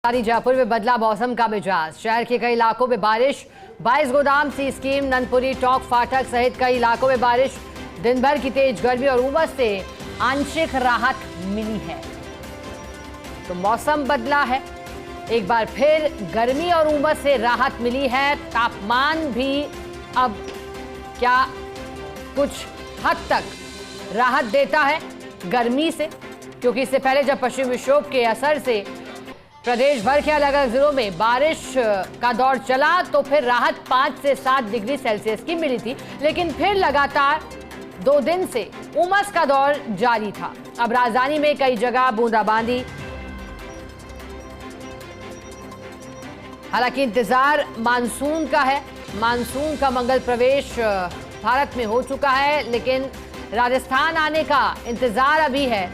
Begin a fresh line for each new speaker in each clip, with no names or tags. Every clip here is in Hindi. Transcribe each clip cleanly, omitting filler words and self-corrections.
राजधानी जयपुर में बदला मौसम का मिजाज। शहर के कई इलाकों में बारिश। 22 गोदाम सी स्कीम, ननपुरी, टोंक फाटक सहित कई इलाकों में बारिश। दिन भर की तेज गर्मी और उमस से आंशिक राहत मिली है। तो मौसम बदला है, एक बार फिर गर्मी और उमस से राहत मिली है। तापमान भी अब क्या कुछ हद तक राहत देता है गर्मी से, क्योंकि इससे पहले जब पश्चिमी विक्षोभ के असर से प्रदेश भर के अलग अलग जिलों में बारिश का दौर चला तो फिर राहत 5 से 7 डिग्री सेल्सियस की मिली थी, लेकिन फिर लगातार 2 दिन से उमस का दौर जारी था। अब राजधानी में कई जगह बूंदाबांदी। हालांकि इंतजार मानसून का है। मानसून का मंगल प्रवेश भारत में हो चुका है, लेकिन राजस्थान आने का इंतजार अभी है।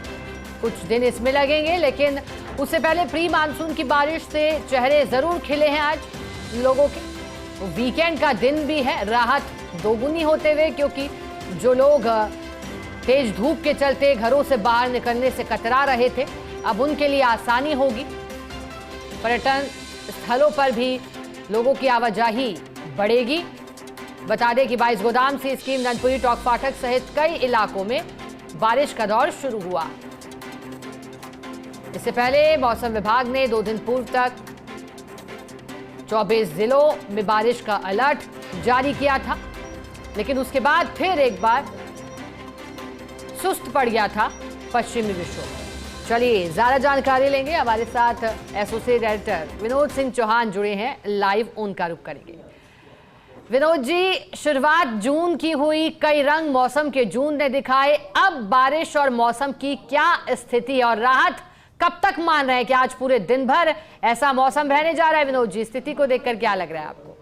कुछ दिन इसमें लगेंगे, लेकिन उससे पहले प्री मानसून की बारिश से चेहरे जरूर खिले हैं आज लोगों के। वीकेंड का दिन भी है, राहत दोगुनी होते हुए, क्योंकि जो लोग तेज धूप के चलते घरों से बाहर निकलने से कतरा रहे थे, अब उनके लिए आसानी होगी। पर्यटन स्थलों पर भी लोगों की आवाजाही बढ़ेगी। बता दें कि 22 गोदाम सी स्कीम, ननपुरी, टोंक फाटक सहित कई इलाकों में बारिश का दौर शुरू हुआ। इससे पहले मौसम विभाग ने 2 दिन पूर्व तक 24 जिलों में बारिश का अलर्ट जारी किया था, लेकिन उसके बाद फिर एक बार सुस्त पड़ गया था पश्चिमी विक्षोभ। चलिए ज्यादा जानकारी लेंगे, हमारे साथ एसोसिएट एडिटर विनोद सिंह चौहान जुड़े हैं, लाइव उनका रुख करेंगे। विनोद जी, शुरुआत जून की हुई, कई रंग मौसम के जून ने दिखाए। अब बारिश और मौसम की क्या स्थिति और राहत कब तक मान रहे हैं कि आज पूरे दिन भर ऐसा मौसम रहने जा रहा है? विनोद जी, स्थिति को देखकर क्या लग रहा है आपको?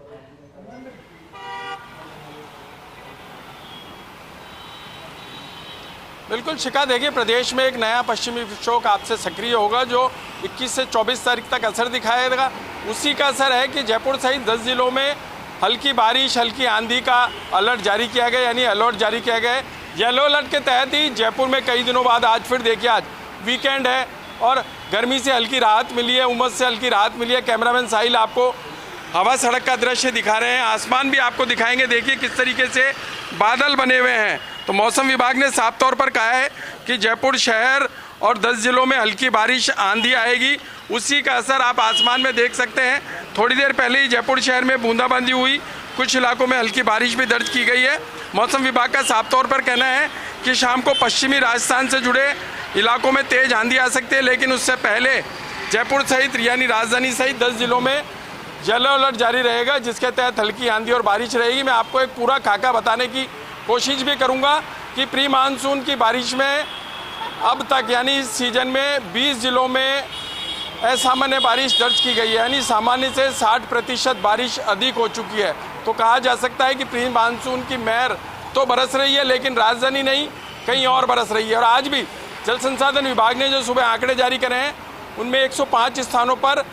बिल्कुल शिखा, देखिए प्रदेश में एक नया पश्चिमी विक्षोभ आज से सक्रिय होगा, जो 21 से 24 तारीख तक असर दिखाएगा। उसी का असर है कि जयपुर सहित 10 जिलों में हल्की बारिश, हल्की आंधी का अलर्ट जारी किया गया, यानी अलर्ट जारी किया गया है। येलो अलर्ट के तहत ही जयपुर में कई दिनों बाद आज फिर देखिए, आज वीकेंड है और गर्मी से हल्की राहत मिली है, उमस से हल्की राहत मिली है। कैमरामैन साहिल आपको हवा सड़क का दृश्य दिखा रहे हैं, आसमान भी आपको दिखाएंगे। देखिए किस तरीके से बादल बने हुए हैं। तो मौसम विभाग ने साफ तौर पर कहा है कि जयपुर शहर और 10 जिलों में हल्की बारिश, आंधी आएगी। उसी का असर आप आसमान में देख सकते हैं। थोड़ी देर पहले ही जयपुर शहर में बूंदाबांदी हुई, कुछ इलाकों में हल्की बारिश भी दर्ज की गई है। मौसम विभाग का साफ तौर पर कहना है कि शाम को पश्चिमी राजस्थान से जुड़े इलाकों में तेज आंधी आ सकती है, लेकिन उससे पहले जयपुर सहित यानी राजधानी सहित 10 जिलों में येलो अलर्ट जारी रहेगा, जिसके तहत हल्की आंधी और बारिश रहेगी। मैं आपको एक पूरा खाका बताने की कोशिश भी करूंगा कि प्री मानसून की बारिश में अब तक यानी इस सीजन में 20 जिलों में असामान्य बारिश दर्ज की गई है, यानी सामान्य से 60% बारिश अधिक हो चुकी है। तो कहा जा सकता है कि प्री मानसून की मेहर तो बरस रही है, लेकिन राजधानी नहीं, कहीं और बरस रही है। और आज भी जल संसाधन विभाग ने जो सुबह आंकड़े जारी करे हैं, उनमें 105 स्थानों पर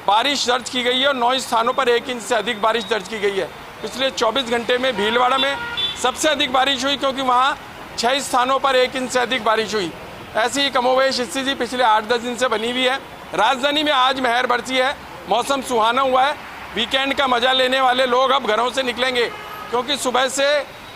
बारिश दर्ज की गई है और 9 स्थानों पर 1 इंच से अधिक बारिश दर्ज की गई है। पिछले 24 घंटे में भीलवाड़ा में सबसे अधिक बारिश हुई, क्योंकि वहाँ 6 स्थानों पर 1 इंच से अधिक बारिश हुई। ऐसी ही कमोवेश स्थिति पिछले 8-10 दिन से बनी हुई है। राजधानी में आज मेहर बरसी है, मौसम सुहाना हुआ है। वीकेंड का मजा लेने वाले लोग अब घरों से निकलेंगे, क्योंकि सुबह से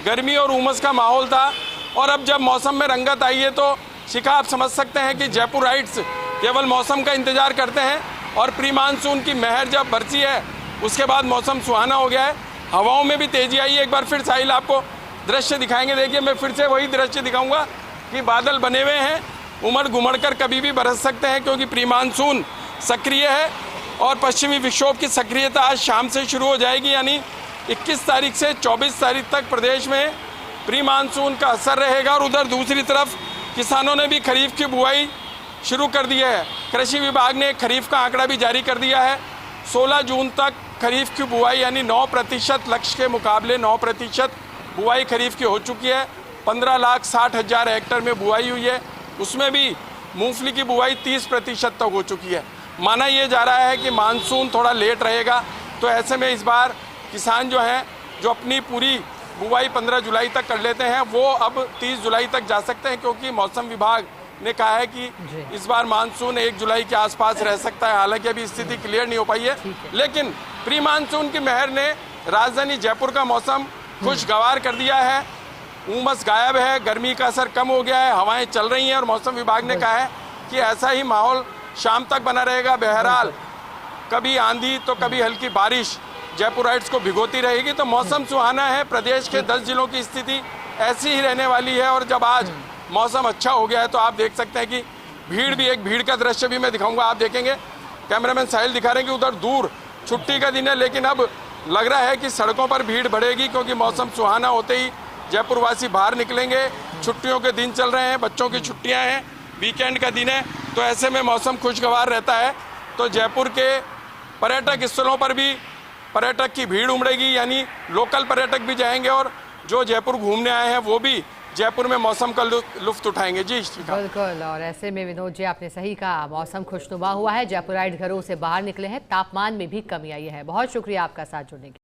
गर्मी और उमस का माहौल था, और अब जब मौसम में रंगत आई है तो शिखा, आप समझ सकते हैं कि जयपुराइट्स केवल मौसम का इंतजार करते हैं, और प्री मानसून की मेहर जब बरसी है उसके बाद मौसम सुहाना हो गया है। हवाओं में भी तेजी आई है। एक बार फिर साहिल आपको दृश्य दिखाएंगे। देखिए, मैं फिर से वही दृश्य दिखाऊंगा कि बादल बने हुए हैं, उमड़ घुमड़ कर कभी भी बरस सकते हैं, क्योंकि प्री मानसून सक्रिय है। और पश्चिमी विक्षोभ की सक्रियता आज शाम से शुरू हो जाएगी, यानी 21 तारीख से 24 तारीख तक प्रदेश में प्री मानसून का असर रहेगा। और उधर दूसरी तरफ किसानों ने भी खरीफ की बुआई शुरू कर दी है। कृषि विभाग ने खरीफ का आंकड़ा भी जारी कर दिया है। 16 जून तक खरीफ की बुआई यानी 9% लक्ष्य के मुकाबले 9% बुआई खरीफ की हो चुकी है। 15,60,000 हेक्टेयर में बुआई हुई है। उसमें भी मूंगफली की बुआई 30% तक हो चुकी है। माना यह जा रहा है कि मानसून थोड़ा लेट रहेगा, तो ऐसे में इस बार किसान जो हैं, जो अपनी पूरी बुआई 15 जुलाई तक कर लेते हैं, वो अब 30 जुलाई तक जा सकते हैं, क्योंकि मौसम विभाग ने कहा है कि
जी।
इस बार मानसून 1 जुलाई के आसपास रह सकता है। हालांकि अभी स्थिति क्लियर नहीं हो पाई है, लेकिन प्री मानसून की मेहर ने राजधानी जयपुर का मौसम खुशगवार कर दिया है। उमस गायब है, गर्मी का असर कम हो गया है, हवाएं चल रही हैं और मौसम विभाग ने कहा है कि ऐसा ही माहौल शाम तक बना रहेगा। बहरहाल कभी आंधी तो कभी हल्की बारिश जयपुराइट्स को भिगोती रहेगी। तो मौसम सुहाना है। प्रदेश के 10 जिलों की स्थिति ऐसी ही रहने वाली है। और जब आज मौसम अच्छा हो गया है तो आप देख सकते हैं कि भीड़ का दृश्य भी मैं दिखाऊंगा, आप देखेंगे। कैमरामैन साहिल दिखा रहे हैं कि उधर दूर छुट्टी का दिन है, लेकिन अब लग रहा है कि सड़कों पर भीड़ बढ़ेगी, क्योंकि मौसम सुहाना होते ही जयपुर वासी बाहर निकलेंगे। छुट्टियों के दिन चल रहे हैं, बच्चों की छुट्टियां हैं, वीकेंड का दिन है, तो ऐसे में मौसम खुशगवार रहता है। तो जयपुर के पर्यटक स्थलों पर भी पर्यटक की भीड़ उमड़ेगी, यानी लोकल पर्यटक भी जाएंगे और जो जयपुर घूमने आए हैं वो भी जयपुर में मौसम का लुत्फ उठाएंगे। जी
बिल्कुल, और ऐसे में विनोद जी आपने सही कहा, मौसम खुशनुमा हुआ है, जयपुराइट घरों से बाहर निकले हैं, तापमान में भी कमी आई है। बहुत शुक्रिया आपका साथ जुड़ने के लिए।